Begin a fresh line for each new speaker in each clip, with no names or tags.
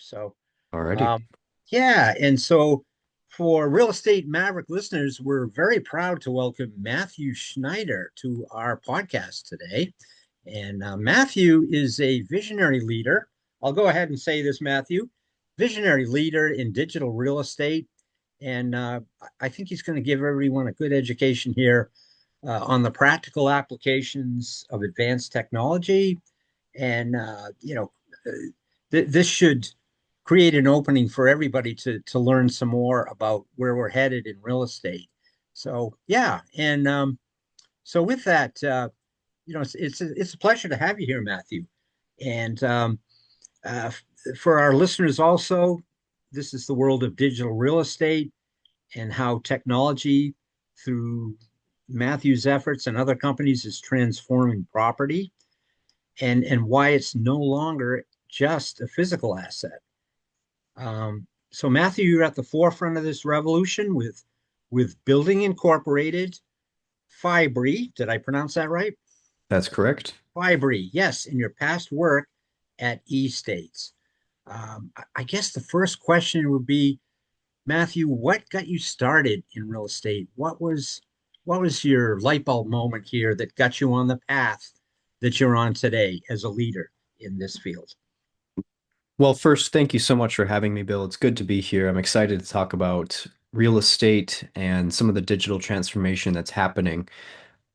So,
Alrighty.
um, yeah. And so for Real Estate Maverick listeners, we're very proud to welcome Matthew Schneider to our podcast today. And Matthew is a visionary leader. I'll go ahead and say this, Matthew, visionary leader in digital real estate. And I think he's going to give everyone a good education here on the practical applications of advanced technology. And, this should create an opening for everybody to learn some more about where we're headed in real estate. So, yeah. And so with that, it's a pleasure to have you here, Matthew. And uh, for our listeners also, this is the world of digital real estate and how technology through Matthew's efforts and other companies is transforming property and why it's no longer just a physical asset. So Matthew, you're at the forefront of this revolution with Building Incorporated, Fibri. Did I pronounce that right?
That's correct.
Fibri, yes, in your past work at eStates. I guess the first question would be, Matthew, what got you started in real estate? What was your light bulb moment here that got you on the path that you're on today as a leader in this field?
Well, first, thank you so much for having me, Bill. It's good to be here. I'm excited to talk about real estate and some of the digital transformation that's happening.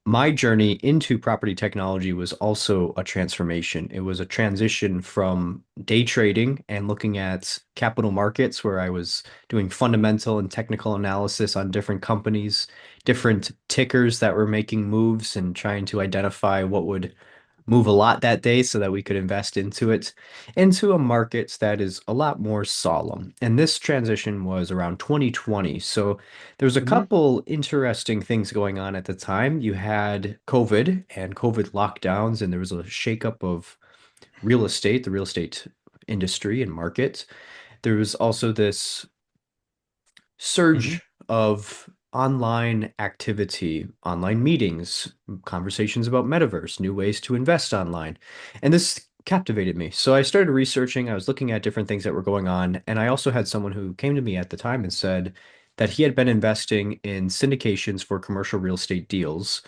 My journey into property technology was also a transformation. It was a transition from day trading and looking at capital markets, where I was doing fundamental and technical analysis on different companies, different tickers that were making moves, and trying to identify what would move a lot that day so that we could invest into it, into a market that is a lot more solemn. And this transition was around 2020. So there was a
Mhm.
couple interesting things going on at the time. You had COVID and COVID lockdowns, and there was a shakeup of real estate, the real estate industry and market. There was also this
Mhm.
surge of online activity, online meetings, conversations about metaverse, new ways to invest online. And this captivated me. So I started researching, I was looking at different things that were going on. And I also had someone who came to me at the time and said that he had been investing in syndications for commercial real estate deals.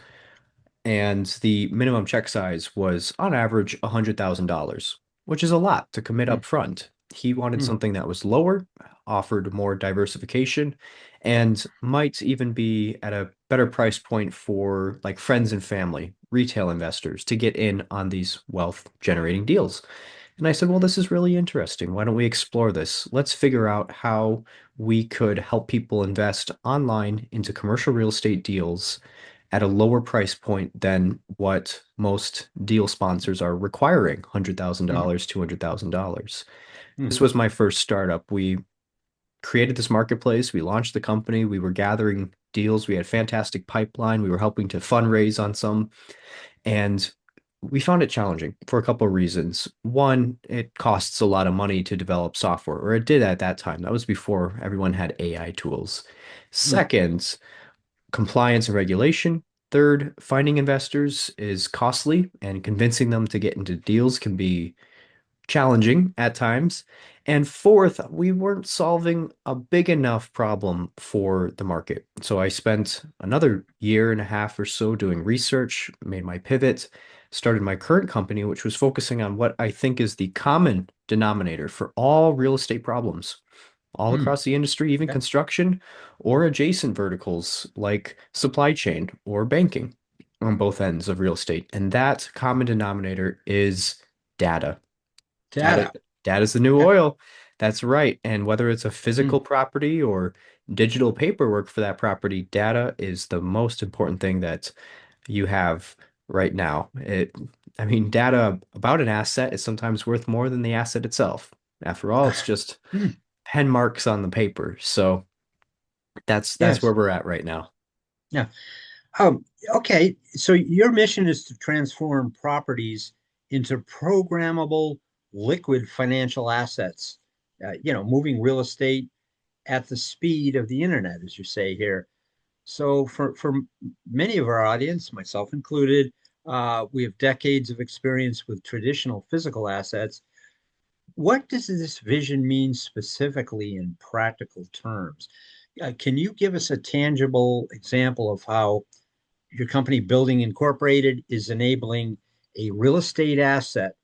And the minimum check size was on average $100,000, which is a lot to commit up front. He wanted
Mhm.
something that was lower, offered more diversification, and might even be at a better price point for like friends and family, retail investors to get in on these wealth generating deals. And I said, well, this is really interesting. Why don't we explore this? Let's figure out how we could help people invest online into commercial real estate deals at a lower price point than what most deal sponsors are requiring,
Mhm.
$100,000, $200,000. This
Mhm.
was my first startup. We created this marketplace, we launched the company, we were gathering deals, we had fantastic pipeline, we were helping to fundraise on some, and we found it challenging for a couple of reasons. One, it costs a lot of money to develop software, or it did at that time. That was before everyone had AI tools.
Mhm.
Second, compliance and regulation. Third, finding investors is costly, and convincing them to get into deals can be challenging at times. And fourth, we weren't solving a big enough problem for the market. So I spent another year and a half or so doing research, made my pivot, started my current company, which was focusing on what I think is the common denominator for all real estate problems all
Mhm.
across the industry, even
Okay.
construction or adjacent verticals like supply chain or banking on both ends of real estate. And that common denominator is data. Data,
Data.
data is the new
Okay.
oil. That's right. And whether it's a
Mhm.
physical property or digital paperwork for that property, data is the most important thing that you have right now. I mean, data about an asset is sometimes worth more than the asset itself. After all, it's just
Mhm.
pen marks on the paper. So that's where
Yes.
we're at right now.
Yeah. Um, okay. So your mission is to transform properties into programmable, liquid financial assets. Moving real estate at the speed of the internet, as you say here. So for many of our audience, myself included, we have decades of experience with traditional physical assets. what does this vision mean specifically in practical terms? Can you give us a tangible example of how your company Building Incorporated is enabling a real estate asset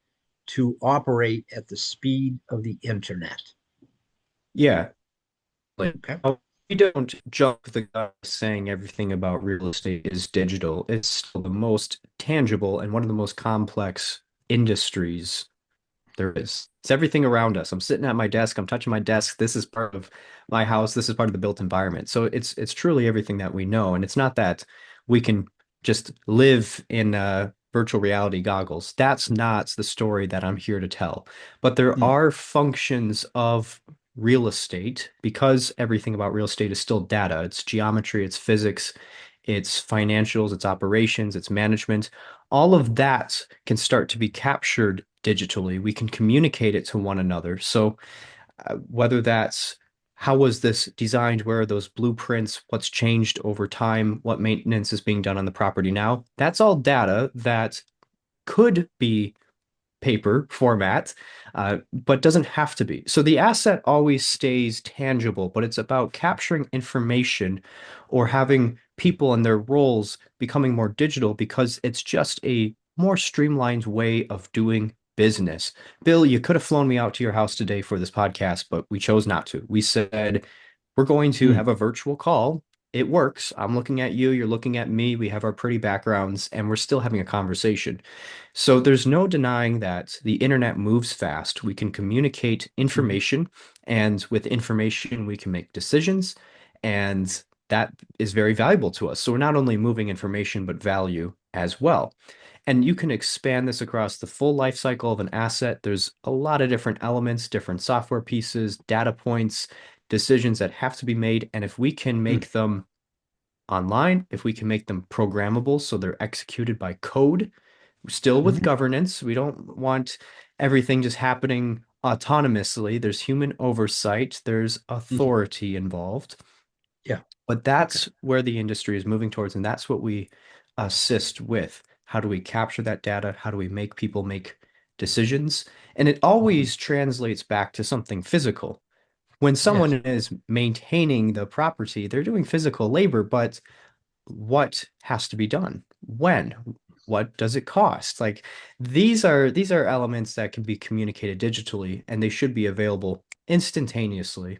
to operate at the speed of the internet?
Yeah, like
Okay.
we don't jump the gun saying everything about real estate is digital. It's still the most tangible and one of the most complex industries there is. It's everything around us. I'm sitting at my desk, I'm touching my desk. This is part of my house. This is part of the built environment. So it's truly everything that we know. And it's not that we can just live in virtual reality goggles. That's not the story that I'm here to tell. But there
Mm,
are functions of real estate because everything about real estate is still data. It's geometry, it's physics, it's financials, it's operations, it's management. All of that can start to be captured digitally. We can communicate it to one another. So, whether that's how was this designed, where are those blueprints, what's changed over time, what maintenance is being done on the property now, that's all data that could be paper format, but doesn't have to be. So the asset always stays tangible, but it's about capturing information or having people and their roles becoming more digital because it's just a more streamlined way of doing business. Bill, you could have flown me out to your house today for this podcast, but we chose not to. We said, we're going to
mm,
have a virtual call. It works. I'm looking at you, you're looking at me. We have our pretty backgrounds, and we're still having a conversation. So there's no denying that the internet moves fast. We can communicate
mhm,
information, and with information, we can make decisions, and that is very valuable to us. So we're not only moving information, but value as well. And you can expand this across the full life cycle of an asset. There's a lot of different elements, different software pieces, data points, decisions that have to be made. And if we can
mm,
make them online, if we can make them programmable so they're executed by code, still with
mhm,
governance. We don't want everything just happening autonomously. There's human oversight, there's
mhm.
authority involved.
Yeah.
But
Okay.
that's where the industry is moving towards, and that's what we assist with. How do we capture that data? How do we make people make decisions? And it
Mhm.
always translates back to something physical. When someone
Yes.
is maintaining the property, they're doing physical labor, but what has to be done? When? What does it cost? Like these are elements that can be communicated digitally and they should be available instantaneously,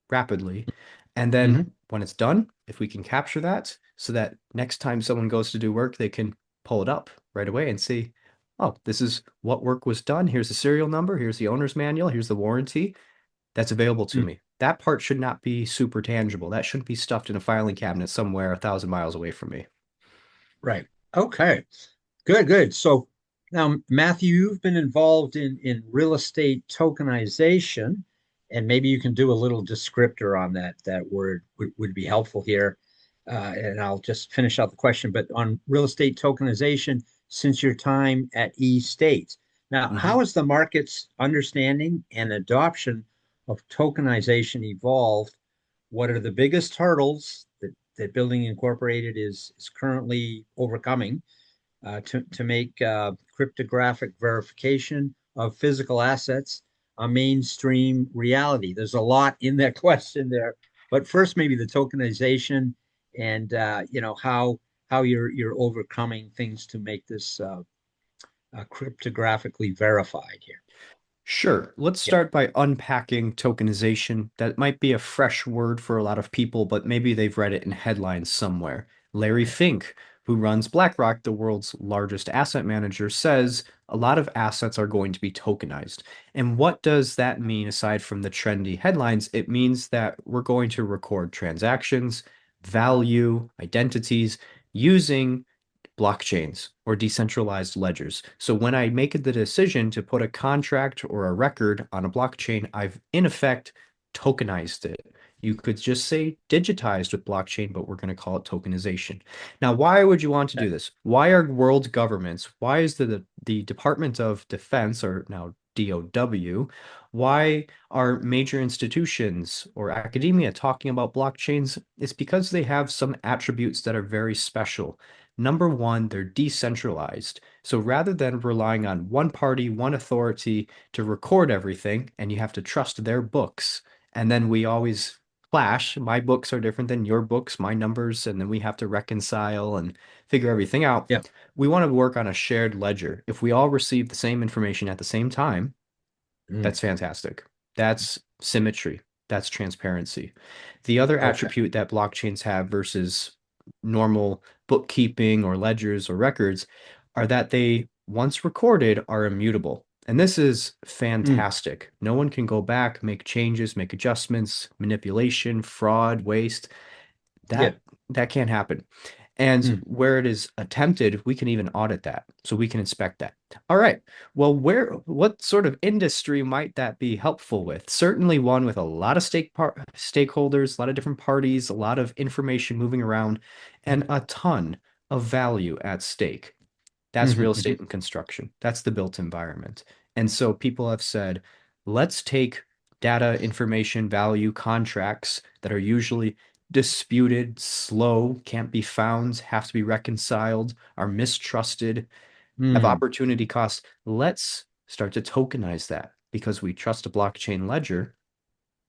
rapidly. And then
Mhm.
when it's done, if we can capture that so that next time someone goes to do work, they can pull it up right away and see, oh, this is what work was done. Here's the serial number, here's the owner's manual, here's the warranty that's available to
Mm.
me. That part should not be super tangible. That shouldn't be stuffed in a filing cabinet somewhere 1,000 miles away from me.
Right. Okay. Good, good. So now, Matthew, you've been involved in real estate tokenization, and maybe you can do a little descriptor on that word would be helpful here. And I'll just finish out the question, but on real estate tokenization since your time at eState. Now,
Mhm.
how has the market's understanding and adoption of tokenization evolved? What are the biggest hurdles that Building Incorporated is currently overcoming to make cryptographic verification of physical assets a mainstream reality? There's a lot in that question there, but first maybe the tokenization and how you're overcoming things to make this cryptographically verified here.
Sure. Let's
Yeah.
start by unpacking tokenization. That might be a fresh word for a lot of people, but maybe they've read it in headlines somewhere. Larry Fink, who runs BlackRock, the world's largest asset manager, says a lot of assets are going to be tokenized. And what does that mean aside from the trendy headlines? It means that we're going to record transactions, value, identities using blockchains or decentralized ledgers. So when I make the decision to put a contract or a record on a blockchain, I've in effect tokenized it. You could just say digitized with blockchain, but we're going to call it tokenization. Now, why would you want to do this? Why are world governments, why is the Department of Defense, or now DOW, why are major institutions or academia talking about blockchains? It's because they have some attributes that are very special. Number one, they're decentralized. So rather than relying on one party, one authority to record everything, and you have to trust their books, and then we always clash. My books are different than your books, my numbers, and then we have to reconcile and figure everything out.
Yeah.
We want to work on a shared ledger. If we all receive the same information at the same time,
Mm,
that's fantastic. That's symmetry. That's transparency. The other
okay.
attribute that blockchains have versus normal bookkeeping or ledgers or records are that they, once recorded, are immutable. And this is
Mm,
fantastic. No one can go back, make changes, make adjustments, manipulation, fraud, waste.
yeah.
That can't happen. And
Mm,
where it is attempted, we can even audit that. So we can inspect that. All right. Well, what sort of industry might that be helpful with? Certainly one with a lot of stakeholders, a lot of different parties, a lot of information moving around, and a ton of value at stake. That's
mhm,
real
mhm,
estate and construction. That's the built environment. And so people have said, let's take data, information, value contracts that are usually disputed, slow, can't be found, have to be reconciled, are mistrusted, have
mm,
opportunity costs. Let's start to tokenize that because we trust a blockchain ledger.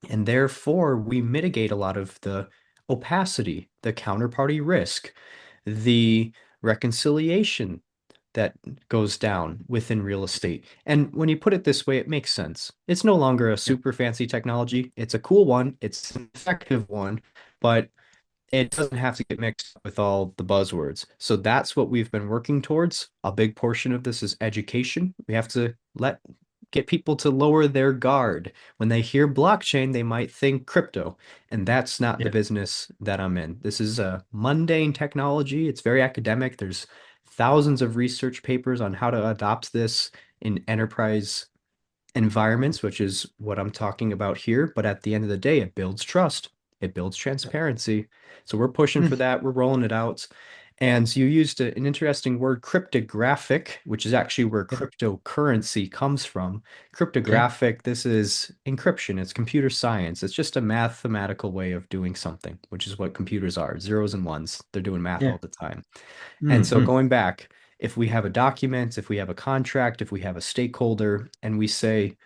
And therefore, we mitigate a lot of the opacity, the counterparty risk, the reconciliation that goes down within real estate. And when you put it this way, it makes sense. It's no longer a
yeah.
super fancy technology. It's a cool one, it's an effective one, but it doesn't have to get mixed up with all the buzzwords. So that's what we've been working towards. A big portion of this is education. We have to get people to lower their guard. When they hear blockchain, they might think crypto, and that's not the
Yeah.
business that I'm in. This is a mundane technology. It's very academic. There's thousands of research papers on how to adopt this in enterprise environments, which is what I'm talking about here. But at the end of the day, it builds trust, it builds transparency. So we're pushing
Mm,
for that, we're rolling it out. And you used an interesting word, cryptographic, which is actually where
yeah.
cryptocurrency comes from.
Okay.
Cryptographic, this is encryption, it's computer science. It's just a mathematical way of doing something, which is what computers are, zeros and ones. They're doing math
Yeah.
all the time. And
Mm,
so
mm,
going back, if we have a document, if we have a contract, if we have a stakeholder, and we say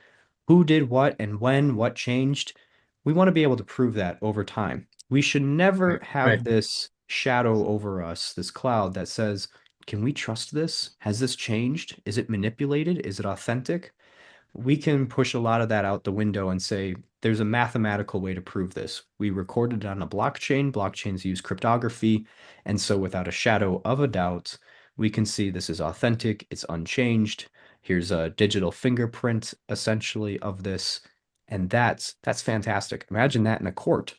who did what and when, what changed, we want to be able to prove that over time. We should never
right. Right.
have this shadow over us, this cloud that says, can we trust this? Has this changed? Is it manipulated? Is it authentic? We can push a lot of that out the window and say there's a mathematical way to prove this. We recorded it on a blockchain. Blockchains use cryptography. And so, without a shadow of a doubt, we can see this is authentic, it's unchanged. Here's a digital fingerprint essentially of this. And that's fantastic. Imagine that in a court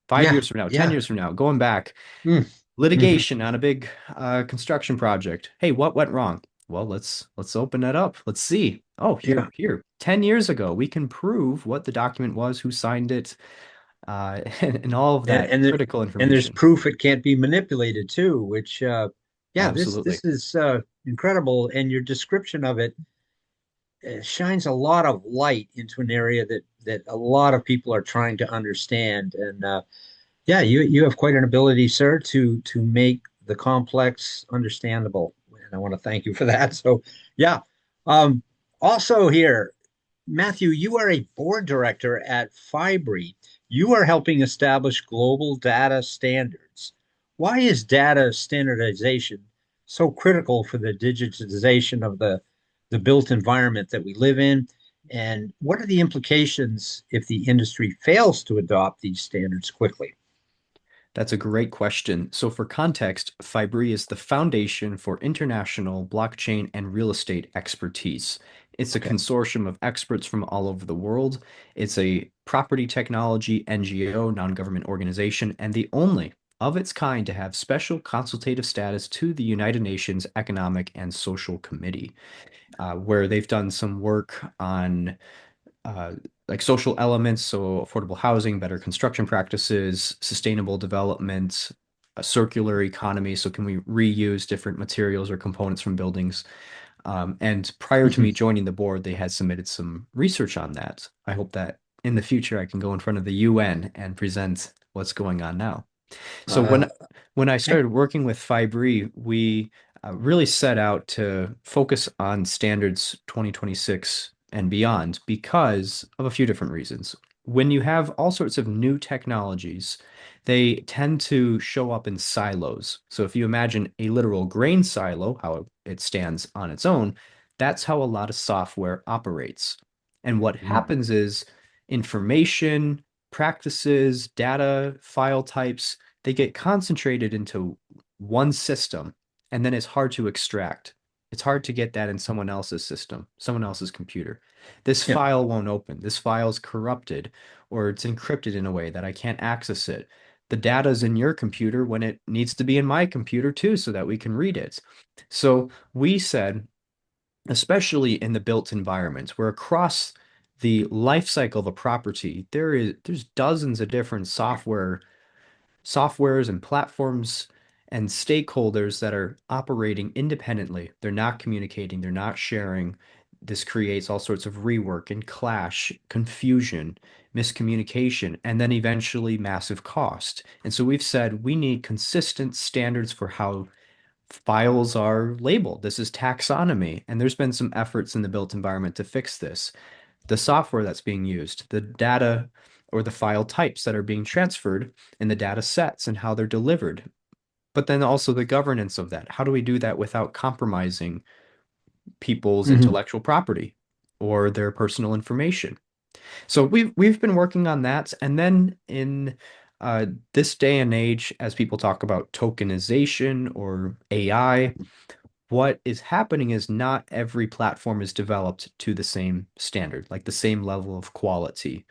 5 years
Yeah.
from now, 10
Yeah.
years from now, going back,
Mm, mhm.
litigation on a big construction project. Hey, what went wrong? Well, let's open that up. Let's see. Oh,
Yeah.
here, 10 years ago, we can prove what the document was, who signed it, and all of
And
that
and, there,
critical
and there's
information.
proof it can't be manipulated too, which yeah,
Absolutely.
this is incredible. And your description of it shines a lot of light into an area that a lot of people are trying to understand. And yeah, you have quite an ability, sir, to make the complex understandable. And I want to thank you for that. So yeah. Um, Also here, Matthew, you are a board director at Fibri. You are helping establish global data standards. Why is data standardization so critical for the digitization of the built environment that we live in? And what are the implications if the industry fails to adopt these standards quickly?
That's a great question. So, for context, Fibri is the foundation for international blockchain and real estate expertise. It's a
Okay.
consortium of experts from all over the world. It's a property technology NGO, non-government organization, and the only of its kind to have special consultative status to the United Nations Economic and Social Committee, where they've done some work on uh, like social elements, so affordable housing, better construction practices, sustainable development, a circular economy. So can we reuse different materials or components from buildings? And prior to
Mhm.
me joining the board, they had submitted some research on that. I hope that in the future I can go in front of the UN and present what's going on now. So
Uh,
When I
Okay.
started working with Fibri, we really set out to focus on standards 2026 and beyond because of a few different reasons. When you have all sorts of new technologies, they tend to show up in silos. So if you imagine a literal grain silo, how it stands on its own, that's how a lot of software operates. And what
Mhm.
happens is information, practices, data, file types, they get concentrated into one system, and then it's hard to extract. It's hard to get that in someone else's system, someone else's computer. This
Yeah.
file won't open. This file is corrupted or it's encrypted in a way that I can't access it. The data's in your computer when it needs to be in my computer too, so that we can read it. So we said, especially in the built environment, where across the life cycle of a property, there's dozens of different softwares and platforms and stakeholders that are operating independently. They're not communicating, they're not sharing. This creates all sorts of rework and clash, confusion, miscommunication, and then eventually massive cost. And so we've said we need consistent standards for how files are labeled. This is taxonomy. And there's been some efforts in the built environment to fix this. The software that's being used, the data or the file types that are being transferred, and the data sets and how they're delivered. But then also the governance of that. How do we do that without compromising people's
Hmm.
intellectual property or their personal information? So we've been working on that. And then in this day and age, as people talk about tokenization or AI, what is happening is not every platform is developed to the same standard, like the same level of quality.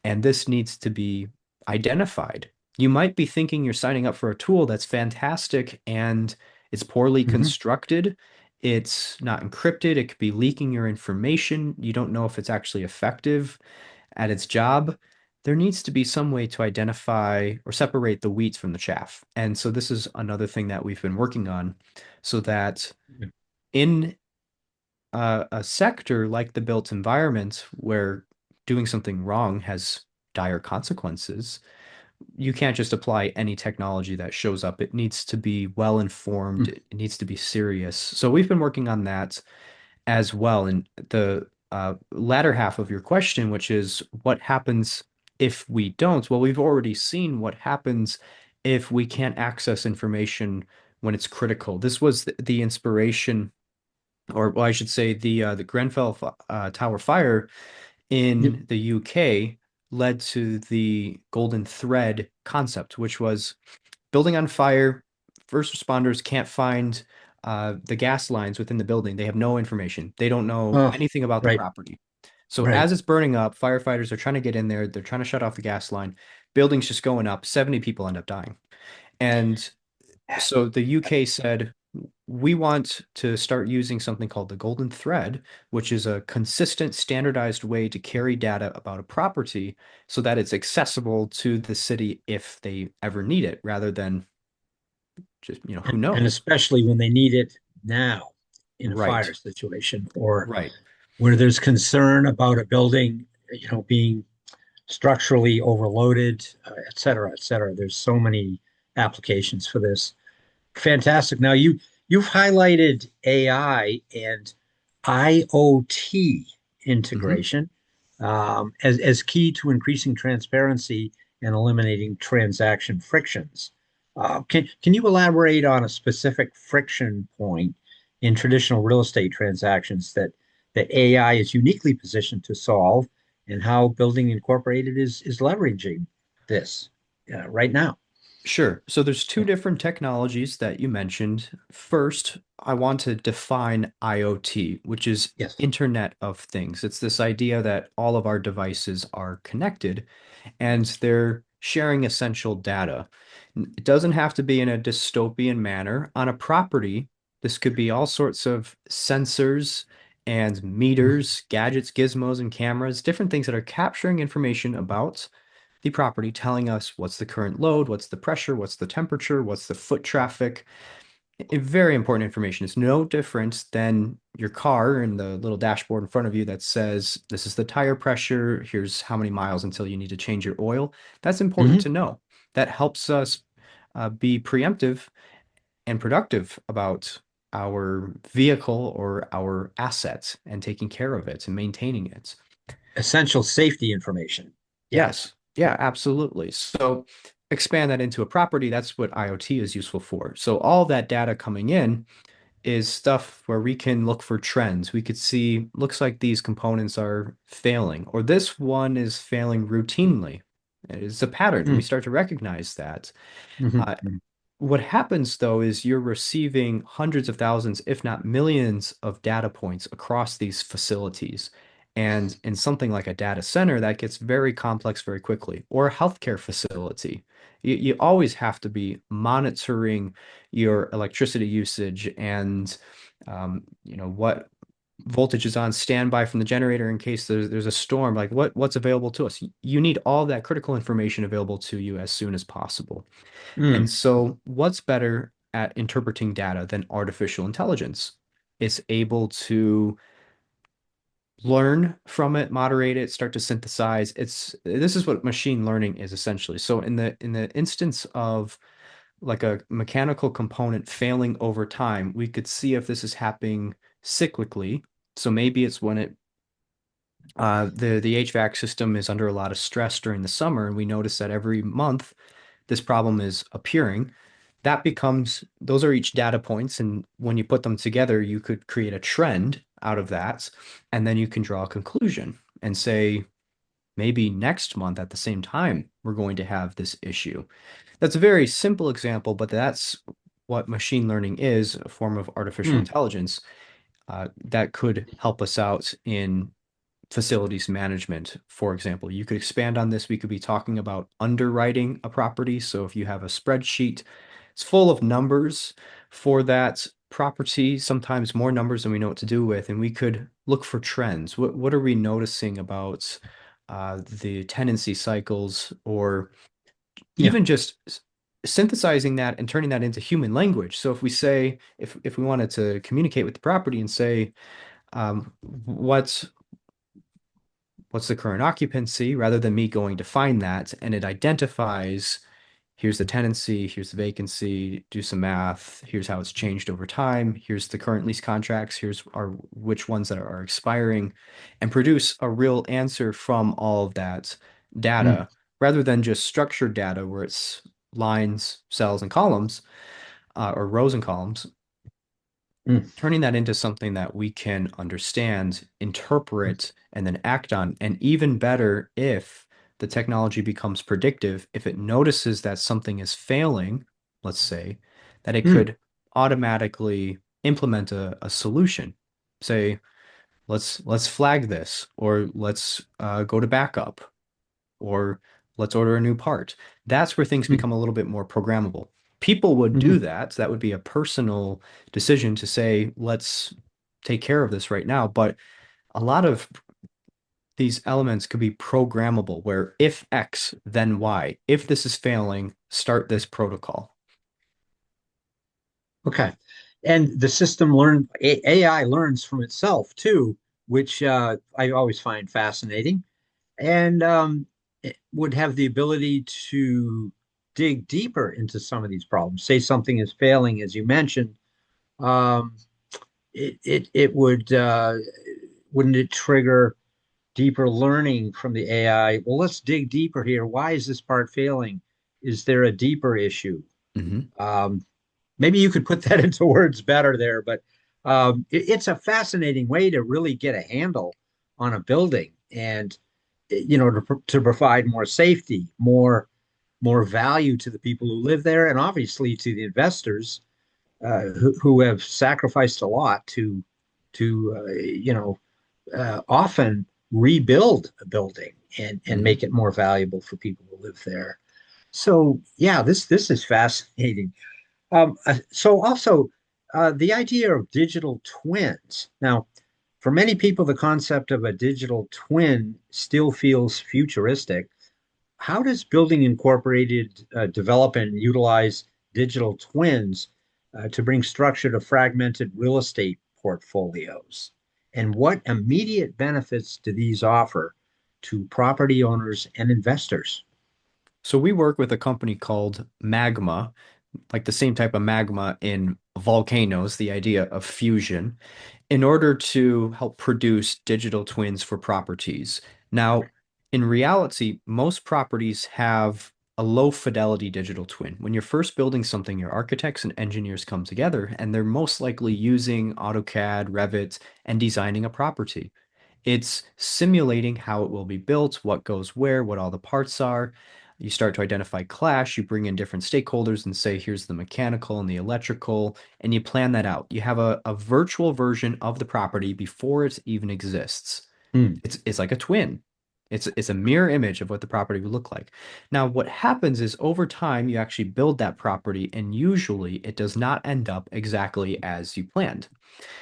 And this needs to be identified. You might be thinking you're signing up for a tool that's fantastic and it's poorly
Hmm.
constructed. It's not encrypted. It could be leaking your information. You don't know if it's actually effective at its job. There needs to be some way to identify or separate the wheat from the chaff. And so this is another thing that we've been working on so that in a sector like the built environment where doing something wrong has dire consequences, you can't just apply any technology that shows up. It needs to be well informed, it needs to be serious. So we've been working on that as well. And the latter half of your question, which is what happens if we don't? Well, we've already seen what happens if we can't access information when it's critical. This was the inspiration, or well, I should say the Grenfell Tower fire
Yep.
in the UK led to the golden thread concept, which was building on fire. First responders can't find the gas lines within the building. They have no information. They don't know
Oh,
anything about the
right,
property. So
right.
as it's burning up, firefighters are trying to get in there. They're trying to shut off the gas line. Building's just going up. 70 people end up dying. And so the UK said, we want to start using something called the golden thread, which is a consistent, standardized way to carry data about a property so that it's accessible to the city if they ever need it, rather than just, who
And
knows?
especially when they need it now in a fire
Right,
situation or
right.
where there's concern about a building, being structurally overloaded, et cetera, et cetera. There's so many applications for this. Fantastic. Now you've highlighted AI and IoT
Hmm.
integration as key to increasing transparency and eliminating transaction frictions. Can you elaborate on a specific friction point in traditional real estate transactions that AI is uniquely positioned to solve, and how Building Incorporated is leveraging this right now?
Sure. So there's two different technologies that you mentioned. First, I want to define IoT, which is
Yes.
Internet of Things. It's this idea that all of our devices are connected and they're sharing essential data. It doesn't have to be in a dystopian manner. On a property, this could be all sorts of sensors and meters, gadgets, gizmos, and cameras, different things that are capturing information about the property, telling us what's the current load, what's the pressure, what's the temperature, what's the foot traffic. Very important information. It's no different than your car and the little dashboard in front of you that says, this is the tire pressure, here's how many miles until you need to change your oil. That's important
Hmm.
to know. That helps us be preemptive and productive about our vehicle or our assets and taking care of it and maintaining it.
Essential safety information. Yeah.
Yes. Yeah, absolutely. So expand that into a property. That's what IoT is useful for. So all that data coming in is stuff where we can look for trends. We could see, looks like these components are failing, or this one is failing routinely. It's a pattern, and we
Mm.
start to recognize that. Uh,
Mhm.
what happens though is you're receiving hundreds of thousands, if not millions, of data points across these facilities. And in something like a data center, that gets very complex very quickly, or a healthcare facility. You always have to be monitoring your electricity usage and what voltage is on standby from the generator in case there's a storm. Like what's available to us. You need all that critical information available to you as soon as possible. And
Mm.
so, what's better at interpreting data than artificial intelligence? It's able to learn from it, moderate it, start to synthesize. This is what machine learning is essentially. So in the instance of like a mechanical component failing over time, we could see if this is happening cyclically. So maybe it's when the HVAC system is under a lot of stress during the summer, and we notice that every month this problem is appearing. Those are each data points, and when you put them together, you could create a trend out of that, and then you can draw a conclusion and say, maybe next month at the same time, we're going to have this issue. That's a very simple example, but that's what machine learning is, a form of artificial
Mm.
intelligence that could help us out in facilities management, for example. You could expand on this. We could be talking about underwriting a property. So if you have a spreadsheet, it's full of numbers for that property, sometimes more numbers than we know what to do with, and we could look for trends. What are we noticing about the tenancy cycles, or
Yeah.
even just synthesizing that and turning that into human language. So if we say, if we wanted to communicate with the property and say, um, what's what's the current occupancy, rather than me going to find that, and it identifies, here's the tenancy, here's the vacancy, do some math, here's how it's changed over time, here's the current lease contracts, here's our which ones that are expiring, and produce a real answer from all of that
Mm.
data, rather than just structured data where it's lines, cells, and columns, or rows and columns.
Mm.
Turning that into something that we can understand, interpret, and then act on. And even better, if the technology becomes predictive, if it notices that something is failing, let's say, that it
Mm.
could automatically implement a solution. Say, let's flag this, or let's go to backup, or let's order a new part. That's where things
Mm.
become a little bit more programmable. People would do
Mhm.
that. That would be a personal decision to say, let's take care of this right now. But a lot of these elements could be programmable, where if X, then Y. If this is failing, start this protocol.
Okay. And the system AI learns from itself too, which I always find fascinating. And it would have the ability to dig deeper into some of these problems. Say something is failing, as you mentioned, um, it would wouldn't it trigger deeper learning from the AI? Well, let's dig deeper here. Why is this part failing? Is there a deeper issue?
Mhm.
Um, Maybe you could put that into words better there, but it's a fascinating way to really get a handle on a building and to provide more safety, more value to the people who live there, and obviously to the investors who have sacrificed a lot to often rebuild a building and
Mhm.
make it more valuable for people who live there. So yeah, this is fascinating. So also the idea of digital twins. Now, for many people, the concept of a digital twin still feels futuristic. How does Building Incorporated develop and utilize digital twins to bring structure to fragmented real estate portfolios? And what immediate benefits do these offer to property owners and investors?
So we work with a company called Magma, like the same type of magma in volcanoes, the idea of fusion, in order to help produce digital twins for properties. Now, in reality, most properties have a low fidelity digital twin. When you're first building something, your architects and engineers come together, and they're most likely using AutoCAD, Revit, and designing a property. It's simulating how it will be built, what goes where, what all the parts are. You start to identify clash, you bring in different stakeholders and say, here's the mechanical and the electrical, and you plan that out. You have a virtual version of the property before it even exists.
Mm,
It's like a twin. It's a mirror image of what the property would look like. Now, what happens is over time, you actually build that property, and usually it does not end up exactly as you planned.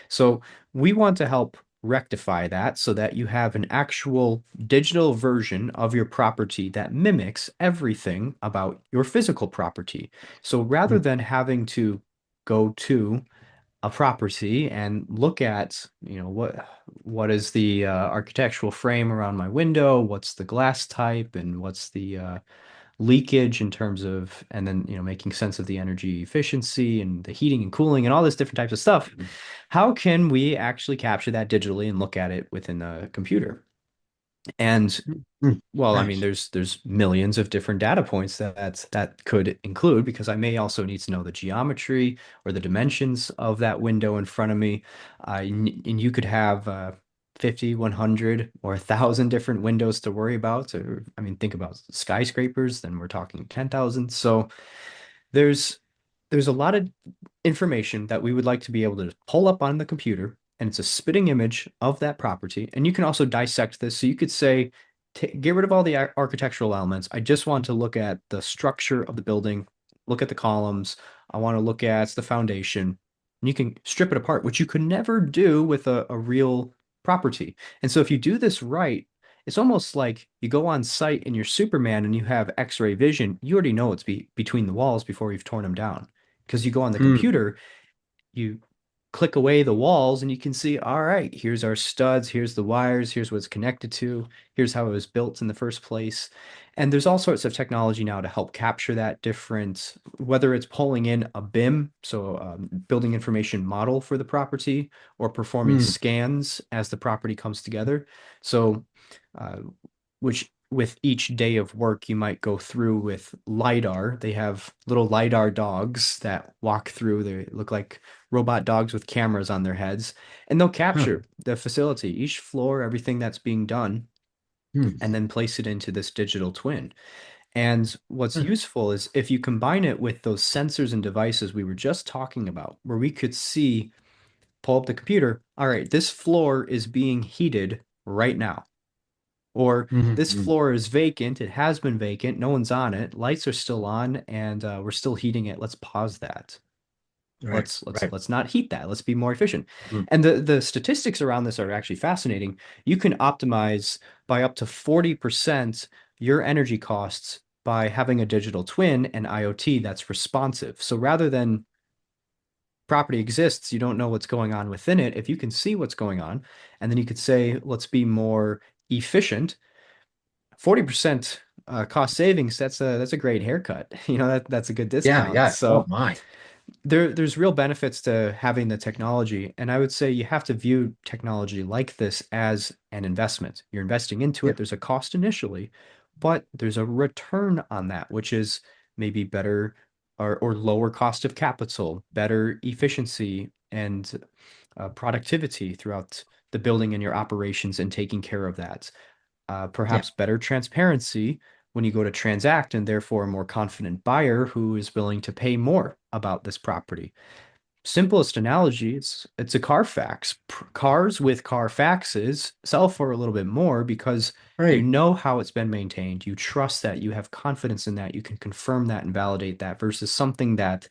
So we want to help rectify that so that you have an actual digital version of your property that mimics everything about your physical property. So rather
mm,
than having to go to a property and look at, what is the architectural frame around my window, what's the glass type, and what's the leakage in terms of, and then, making sense of the energy efficiency and the heating and cooling and all this different types of stuff.
mm,
How can we actually capture that digitally and look at it within the computer? And
mm.
well, I mean,
Nice.
there's millions of different data points that could include because I may also need to know the geometry or the dimensions of that window in front of me. And you could have 50, 100, or 1,000 different windows to worry about. Or, I mean, think about skyscrapers, then we're talking 10,000. So there's there's a lot of information that we would like to be able to pull up on the computer, and it's a spitting image of that property. And you can also dissect this. So you could say, get rid of all the architectural elements. I just want to look at the structure of the building, look at the columns. I want to look at the foundation. And you can strip it apart, which you could never do with a real property. And so if you do this right, it's almost like you go on site and you're Superman and you have X-ray vision. You already know it's between the walls before you've torn them down. Because you go on the
Mm,
computer, you click away the walls and you can see, all right, here's our studs, here's the wires, here's what it's connected to, here's how it was built in the first place. And there's all sorts of technology now to help capture that different, whether it's pulling in a BIM, so building information model for the property, or performing
mm,
scans as the property comes together. So, uh, which with each day of work, you might go through with LiDAR. They have little LiDAR dogs that walk through. They look like robot dogs with cameras on their heads, and they'll
huh,
capture the facility, each floor, everything that's being done,
mm,
and then place it into this digital twin. And what's
huh,
useful is if you combine it with those sensors and devices we were just talking about, where we could see, pull up the computer, all right, this floor is being heated right now. Or
mm,
this
mm.
floor is vacant. It has been vacant. No one's on it. Lights are still on, and we're still heating it. Let's pause that.
Right,
Let's
right.
let's not heat that. Let's be more efficient.
Mm,
And the statistics around this are actually fascinating. You can optimize by up to 40% your energy costs by having a digital twin and IoT that's responsive. So rather than property exists, you don't know what's going on within it. If you can see what's going on, and then you could say, let's be more efficient, 40% cost savings, that's a great haircut. That's a good
yeah,
discount.
yeah. Oh
So
my.
there's real benefits to having the technology, and I would say you have to view technology like this as an investment. You're investing into
Yeah,
it. There's a cost initially, but there's a return on that, which is maybe better or lower cost of capital, better efficiency and productivity throughout the building and your operations and taking care of that.
yeah,
Perhaps better transparency when you go to transact, and therefore a more confident buyer who is willing to pay more about this property. Simplest analogy, it's a Carfax. Cars with Carfaxes sell for a little bit more because you
right.
know how it's been maintained. You trust that, you have confidence in that, you can confirm that and validate that versus something that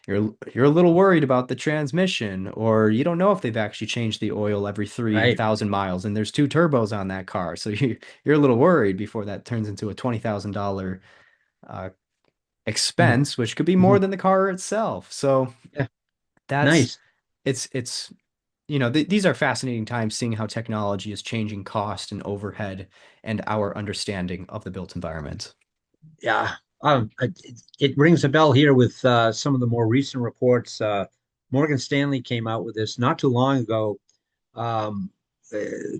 you're a little worried about the transmission, or you don't know if they've actually changed the oil every
Right.
3,000 miles, and there's two turbos on that car. So you're a little worried before that turns into a $20,000 uh,
Mm,
expense, which could be more
mhm.
than the car itself. So
Yeah,
that's
nice.
it's these are fascinating times seeing how technology is changing cost and overhead and our understanding of the built environment.
Yeah, it rings a bell here with some of the more recent reports. Morgan Stanley came out with this not too long ago, um,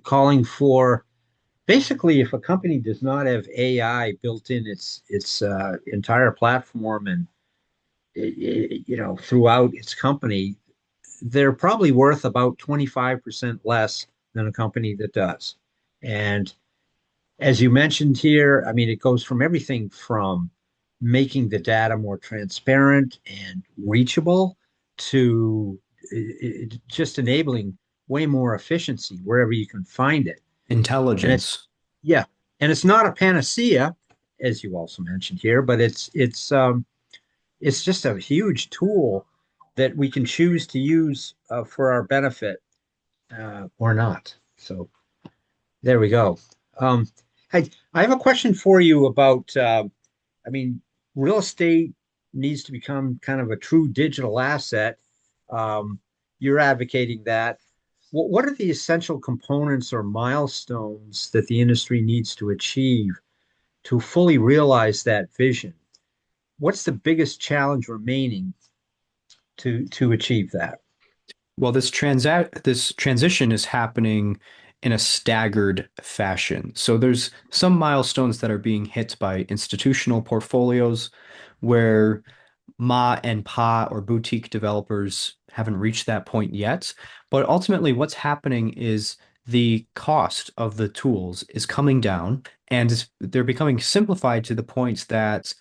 calling for basically if a company does not have AI built in its entire platform and throughout its company, they're probably worth about 25% less than a company that does. And as you mentioned here, I mean, it goes from everything from making the data more transparent and reachable to just enabling way more efficiency wherever you can find it. And it's,
Intelligence.
yeah, and it's not a panacea, as you also mentioned here, but it's just a huge tool that we can choose to use for our benefit or not. So there we go. Um, I have a question for you about, I mean, real estate needs to become kind of a true digital asset. Um, you're advocating that. What are the essential components or milestones that the industry needs to achieve to fully realize that vision? What's the biggest challenge remaining to achieve that?
Well, this transition is happening in a staggered fashion. So there's some milestones that are being hit by institutional portfolios where ma and pa or boutique developers haven't reached that point yet. But ultimately, what's happening is the cost of the tools is coming down and they're becoming simplified to the point that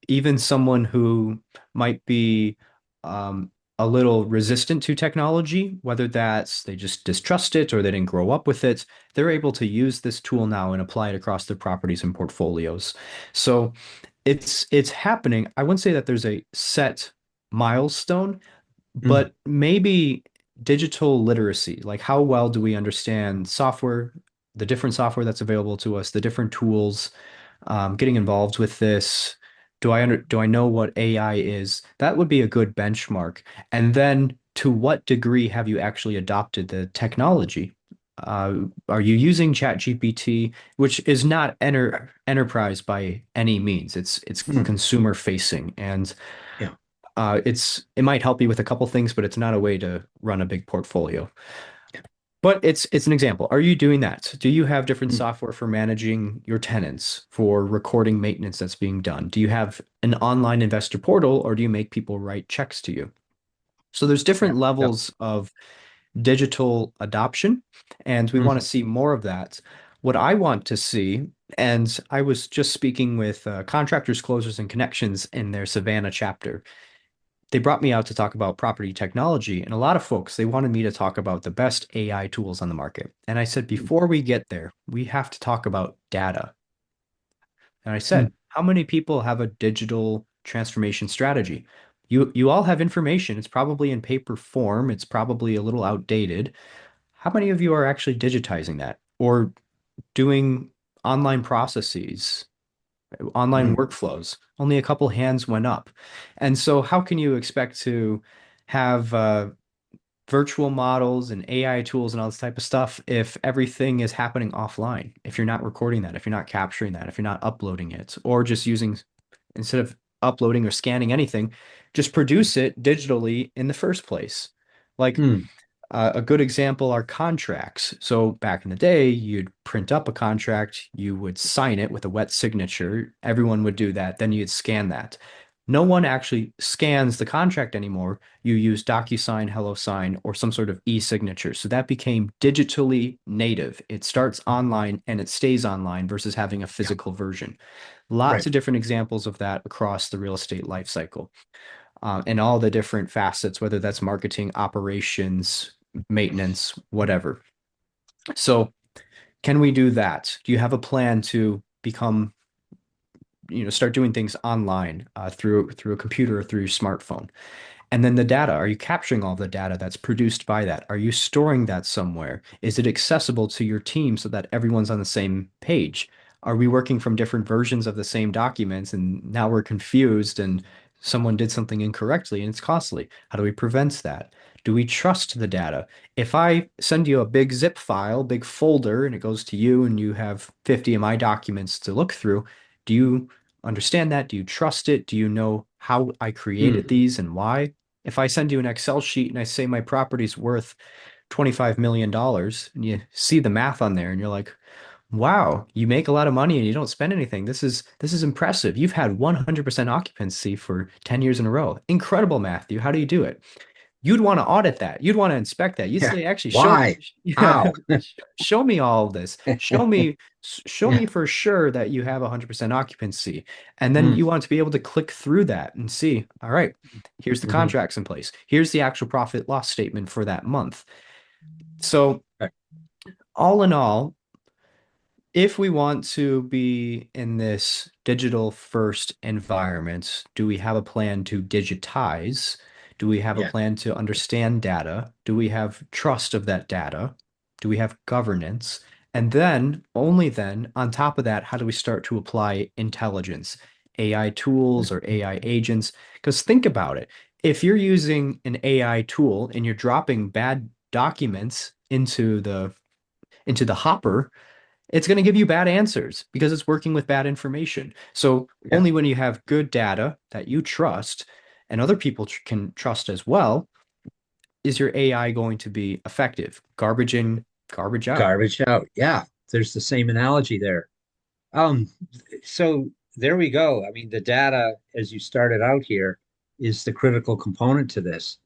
even someone who might be um, a little resistant to technology, whether that's they just distrust it or they didn't grow up with it, they're able to use this tool now and apply it across their properties and portfolios. So it's happening. I wouldn't say that there's a set milestone,
Mm,
but maybe digital literacy, like how well do we understand software, the different software that's available to us, the different tools, getting involved with this. Do I know what AI is? That would be a good benchmark. And then to what degree have you actually adopted the technology? Are you using ChatGPT, which is not enterprise by any means? It's
mm,
consumer facing, and
yeah.
it might help you with a couple things, but it's not a way to run a big portfolio. But it's an example. Are you doing that? Do you have different
Mm,
software for managing your tenants, for recording maintenance that's being done? Do you have an online investor portal, or do you make people write checks to you? So there's
yeah.
different
Yep.
levels of digital adoption, and we want
Mm,
to see more of that. What I want to see, and I was just speaking with contractors, closers, and connections in their Savannah chapter. They brought me out to talk about property technology, and a lot of folks, they wanted me to talk about the best AI tools on the market. And I said,
mm,
before we get there, we have to talk about data. And I
mm,
said, how many people have a digital transformation strategy? You all have information. It's probably in paper form. It's probably a little outdated. How many of you are actually digitizing that or doing online processes, online
mm,
workflows? Only a couple hands went up. And so how can you expect to have virtual models and AI tools and all this type of stuff if everything is happening offline, if you're not recording that, if you're not capturing that, if you're not uploading it, or just using, instead of uploading or scanning anything, just produce it digitally in the first place. Like
mm,
a good example are contracts. So back in the day, you'd print up a contract, you would sign it with a wet signature. Everyone would do that. Then you'd scan that. No one actually scans the contract anymore. You use DocuSign, HelloSign, or some sort of e-signature. So that became digitally native. It starts online and it stays online versus having a
yeah.
physical version. Lots
Right.
of different examples of that across the real estate life cycle, and all the different facets, whether that's marketing, operations, maintenance, whatever. So, can we do that? Do you have a plan to become, start doing things online through a computer or through your smartphone? And then the data, are you capturing all the data that's produced by that? Are you storing that somewhere? Is it accessible to your team so that everyone's on the same page? Are we working from different versions of the same documents and now we're confused and someone did something incorrectly and it's costly? How do we prevent that? Do we trust the data? If I send you a big zip file, big folder, and it goes to you and you have 50 of my documents to look through, do you understand that? Do you trust it? Do you know how I created
Mm.
these and why? If I send you an Excel sheet and I say my property's worth $25 million and you see the math on there and you're like, wow, you make a lot of money and you don't spend anything. This is impressive. You've had 100% occupancy for 10 years in a row. Incredible, Matthew. How do you do it? You'd want to audit that. You'd want to inspect that. You'd
Yeah.
say, actually,
Why?
yeah,
How?
show me all of this. Show
Yeah.
me for sure that you have 100% occupancy. And then
Mm.
you want to be able to click through that and see, all right, here's the
Hmm.
contracts in place. Here's the actual profit loss statement for that month. So all in all, if we want to be in this digital first environment, do we have a plan to digitize? Do we have a
Yeah.
plan to understand data? Do we have trust of that data? Do we have governance? And then, only then, on top of that, how do we start to apply intelligence, AI tools or AI agents? Because think about it. If you're using an AI tool and you're dropping bad documents into the hopper, it's going to give you bad answers because it's working with bad information. So
Yeah.
only when you have good data that you trust and other people can trust as well is your AI going to be effective. Garbage in, garbage out.
Garbage out. Yeah. There's the same analogy there. Um, so there we go. I mean, the data, as you started out here, is the critical component to this.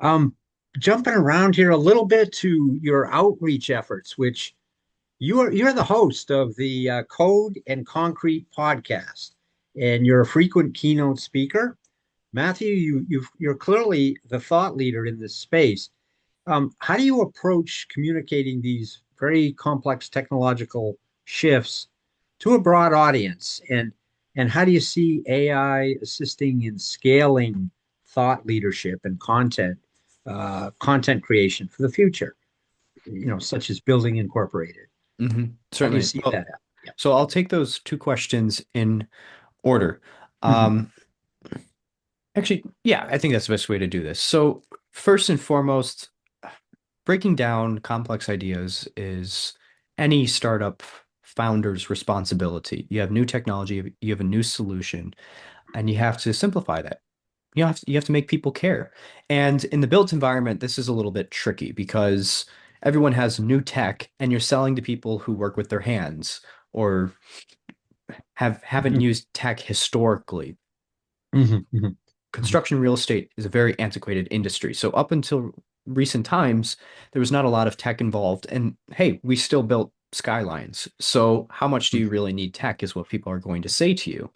Um, Jumping around here a little bit to your outreach efforts, which you're the host of the Code and Concrete podcast, and you're a frequent keynote speaker. Matthew, you're clearly the thought leader in this space. How do you approach communicating these very complex technological shifts to a broad audience? And how do you see AI assisting in scaling thought leadership and content creation for the future? Such as Building Incorporated. How do you
Certainly.
see
Well,
that? Yeah.
so I'll take those two questions in order.
Mhm.
Um, Actually, yeah, I think that's the best way to do this. So, first and foremost, breaking down complex ideas is any startup founder's responsibility. You have new technology, you have a new solution, and you have to simplify that. You have to make people care. And in the built environment, this is a little bit tricky because everyone has new tech and you're selling to people who work with their hands or haven't
Mhm.
used tech historically.
Mhm. Mhm. Mhm.
Construction real estate is a very antiquated industry. So up until recent times, there was not a lot of tech involved. And hey, we still built skylines. So how much do you
Mhm.
really need tech is what people are going to say to you.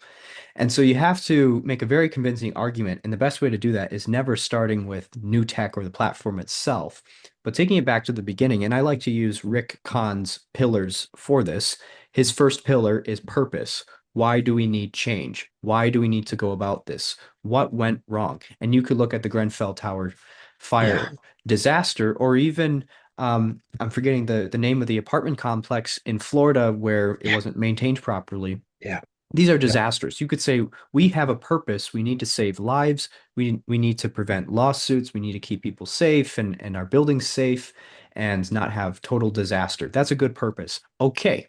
And so you have to make a very convincing argument. And the best way to do that is never starting with new tech or the platform itself, but taking it back to the beginning. And I like to use Rick Kahn's pillars for this. His first pillar is purpose. Why do we need change? Why do we need to go about this? What went wrong? And you could look at the Grenfell Tower
Yeah.
fire disaster, or even I'm forgetting the name of the apartment complex in Florida where it
Yeah.
wasn't maintained properly.
Yeah.
These are
Yep.
disasters. You could say we have a purpose. We need to save lives. We need to prevent lawsuits. We need to keep people safe and our buildings safe and not have total disaster. That's a good purpose. Okay.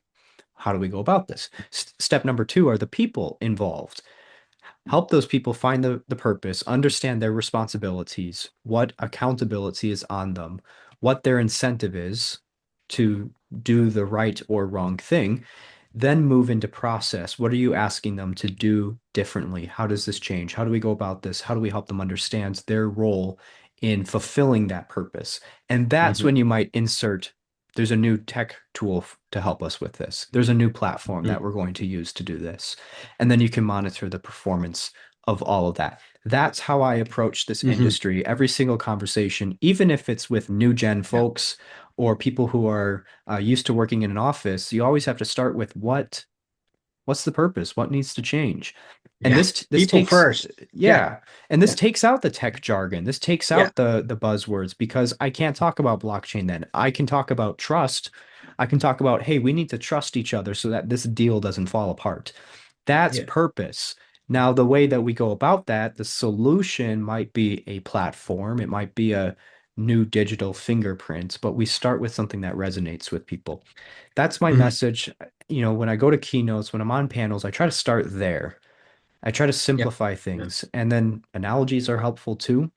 How do we go about this? Step number two are the people involved. Help those people find the purpose, understand their responsibilities, what accountability is on them, what their incentive is to do the right or wrong thing, then move into process. What are you asking them to do differently? How does this change? How do we go about this? How do we help them understand their role in fulfilling that purpose? And that's
Mhm.
when you might insert, there's a new tech tool to help us with this. There's a new platform that
Mhm.
we're going to use to do this. And then you can monitor the performance of all of that. That's how I approach this
Mhm.
industry. Every single conversation, even if it's with new gen
Yeah.
folks or people who are used to working in an office, you always have to start with what's the purpose? What needs to change? And
Yeah.
this
People
takes
first. Yeah.
yeah, and this
Yeah.
takes out the tech jargon. This takes
Yeah.
out the buzzwords because I can't talk about blockchain then. I can talk about trust. I can talk about, hey, we need to trust each other so that this deal doesn't fall apart. That's
Yeah.
purpose. Now, the way that we go about that, the solution might be a platform. It might be a new digital fingerprints, but we start with something that resonates with people. That's my
Mhm.
message. You know, when I go to keynotes, when I'm on panels, I try to start there. I try to
Yeah.
simplify
Yeah.
things, and then analogies are helpful too.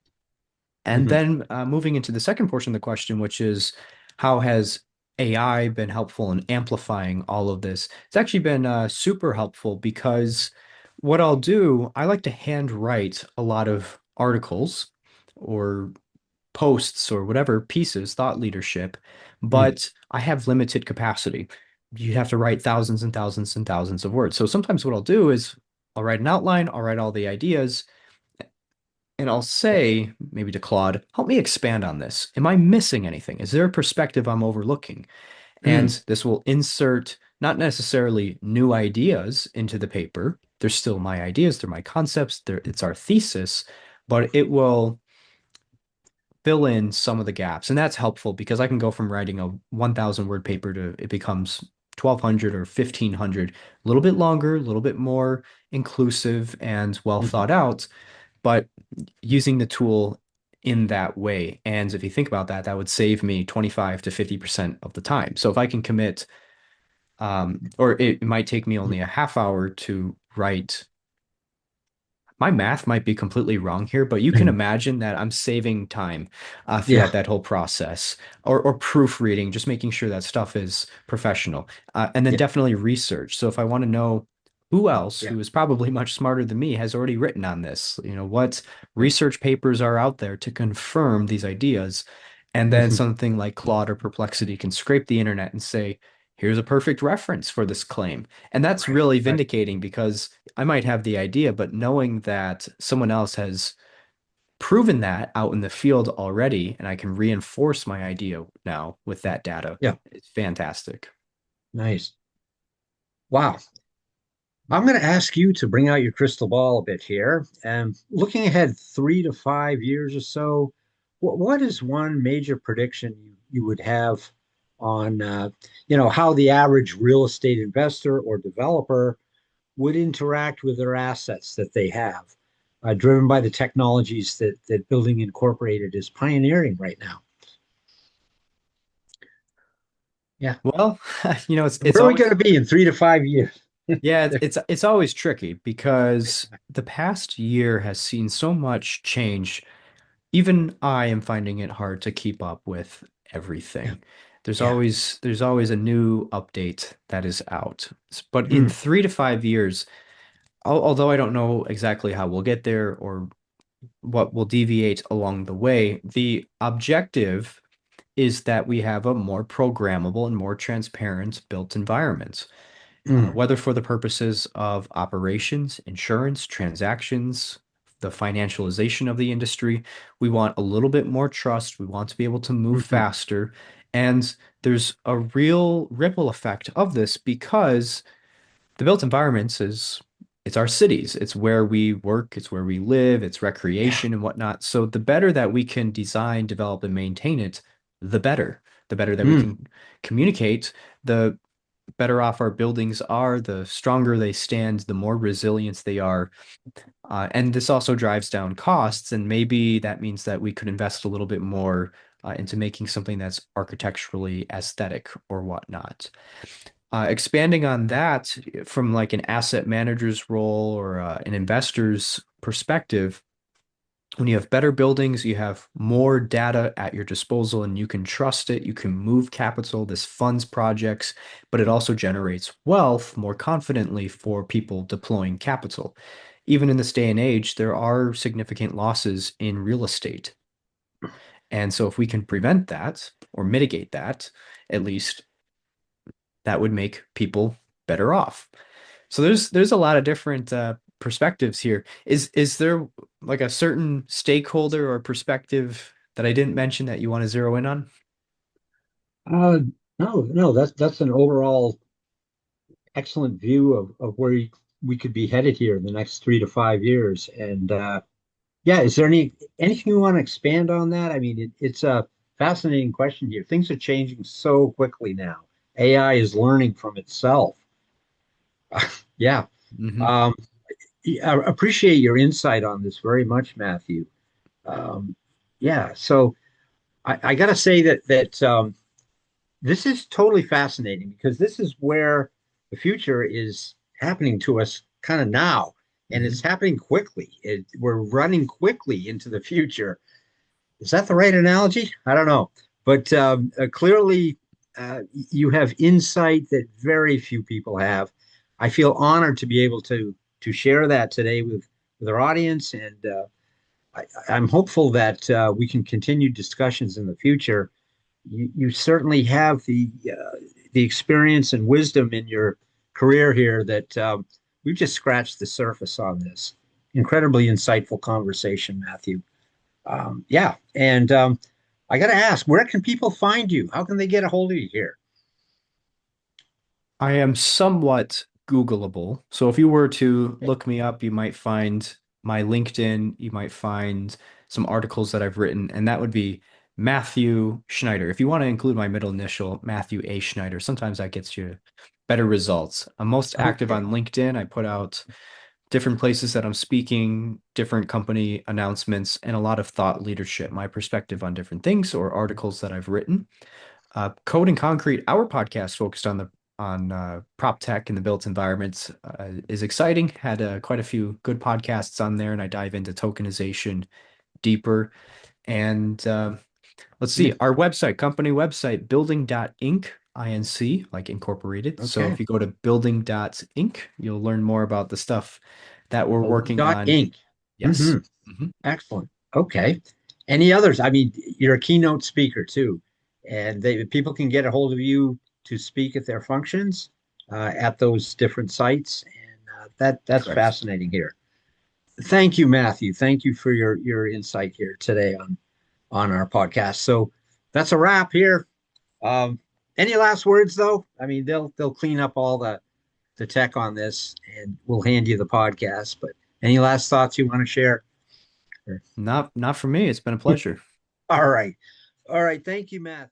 And
Mhm.
then moving into the second portion of the question, which is how has AI been helpful in amplifying all of this? It's actually been super helpful because what I'll do, I like to hand write a lot of articles or posts or whatever pieces, thought leadership,
Mm.
but I have limited capacity. You have to write thousands and thousands and thousands of words. So sometimes what I'll do is I'll write an outline, I'll write all the ideas, and I'll say, maybe to Claude, help me expand on this. Am I missing anything? Is there a perspective I'm overlooking? And
Mm.
this will insert not necessarily new ideas into the paper. They're still my ideas, they're my concepts, it's our thesis, but it will fill in some of the gaps. And that's helpful because I can go from writing a 1,000 word paper to it becomes 1,200 or 1,500, a little bit longer, a little bit more inclusive and well
Mhm.
thought out, but using the tool in that way. And if you think about that, that would save me 25 to 50% of the time. So if I can commit, or it might take me only a half hour to write, my math might be completely wrong here, but you can
Mhm.
imagine that I'm saving time throughout
Yeah.
that whole process, or proofreading, just making sure that stuff is professional, and then
Yeah.
definitely research. So if I want to know who else,
Yeah.
who is probably much smarter than me, has already written on this, you know, what
Right.
research papers are out there to confirm these ideas, and then
Mhm.
something like Claude or Perplexity can scrape the internet and say, here's a perfect reference for this claim. And that's
Right.
really
Right.
vindicating because I might have the idea, but knowing that someone else has proven that out in the field already, and I can reinforce my idea now with that data,
Yeah.
it's fantastic.
Nice. Wow. I'm going to ask you to bring out your crystal ball a bit here. And looking ahead 3 to 5 years or so, what is one major prediction you would have on, how the average real estate investor or developer would interact with their assets that they have, driven by the technologies that Building Incorporated is pioneering right now? Yeah.
Well, you know, it's
Where are we going
always
to be in 3 to 5 years?
yeah, it's always tricky because the past year has seen so much change. Even I am finding it hard to keep up with
Yeah.
everything. There's
Yeah.
always a new update that is out. But in
Mm.
3 to 5 years, although I don't know exactly how we'll get there or what will deviate along the way, the objective is that we have a more programmable and more transparent built environment,
Mm.
whether for the purposes of operations, insurance, transactions, the financialization of the industry. We want a little bit more trust. We want to be able to move
Mhm.
faster. And there's a real ripple effect of this because the built environments is it's our cities. It's where we work, it's where we live, it's
Yeah.
recreation and whatnot. So the better that we can design, develop, and maintain it, the better. The better that we
Mm.
can communicate, the better off our buildings are, the stronger they stand, the more resilient they are. And this also drives down costs, and maybe that means that we could invest a little bit more into making something that's architecturally aesthetic or whatnot. Expanding on that from like an asset manager's role or an investor's perspective, when you have better buildings, you have more data at your disposal and you can trust it. You can move capital. This funds projects, but it also generates wealth more confidently for people deploying capital. Even in this day and age, there are significant losses in real estate. And so if we can prevent that or mitigate that, at least that would make people better off. So there's a lot of different perspectives here. Is there like a certain stakeholder or perspective that I didn't mention that you want to zero in on?
Uh, no, no, that's an overall excellent view of where we could be headed here in the next 3 to 5 years. And yeah, is there anything you want to expand on that? I mean, it's a fascinating question here. Things are changing so quickly now. AI is learning from itself. Yeah.
Hmm.
Um, I appreciate your insight on this very much, Matthew. Um, yeah. So I got to say that this is totally fascinating because this is where the future is happening to us kind of now, and it's
Mhm.
happening quickly. We're running quickly into the future. Is that the right analogy? I don't know, but clearly you have insight that very few people have. I feel honored to be able to share that today with our audience, and I'm hopeful that we can continue discussions in the future. You certainly have the experience and wisdom in your career here that we've just scratched the surface on this. Incredibly insightful conversation, Matthew. Yeah, and I got to ask, where can people find you? How can they get a hold of you here?
I am somewhat Googleable. So if you were to
Okay.
look me up, you might find my LinkedIn, you might find some articles that I've written, and that would be Matthew Schneider. If you want to include my middle initial, Matthew A. Schneider, sometimes that gets you better results. I'm most active
Okay.
on LinkedIn. I put out different places that I'm speaking, different company announcements, and a lot of thought leadership, my perspective on different things or articles that I've written. Code and Concrete, our podcast focused on the on prop tech and the built environments is exciting. Had quite a few good podcasts on there, and I dive into tokenization deeper. And let's see,
Hmm.
our website, company website, building.inc, INC, like incorporated. So
Okay.
if you go to building.inc, you'll learn more about the stuff that we're
Holding
working
dot
on.
Inc.
Yes.
Hmm. Excellent. Okay. Any others? I mean, you're a keynote speaker too, and people can get a hold of you to speak at their functions at those different sites, and that's
Correct.
fascinating here. Thank you, Matthew. Thank you for your insight here today on our podcast. So that's a wrap here. Um, any last words though? I mean, they'll clean up all the tech on this, and we'll hand you the podcast. But any last thoughts you want to share?
Not for me. It's been a pleasure.
All right. All right. Thank you, Matthew.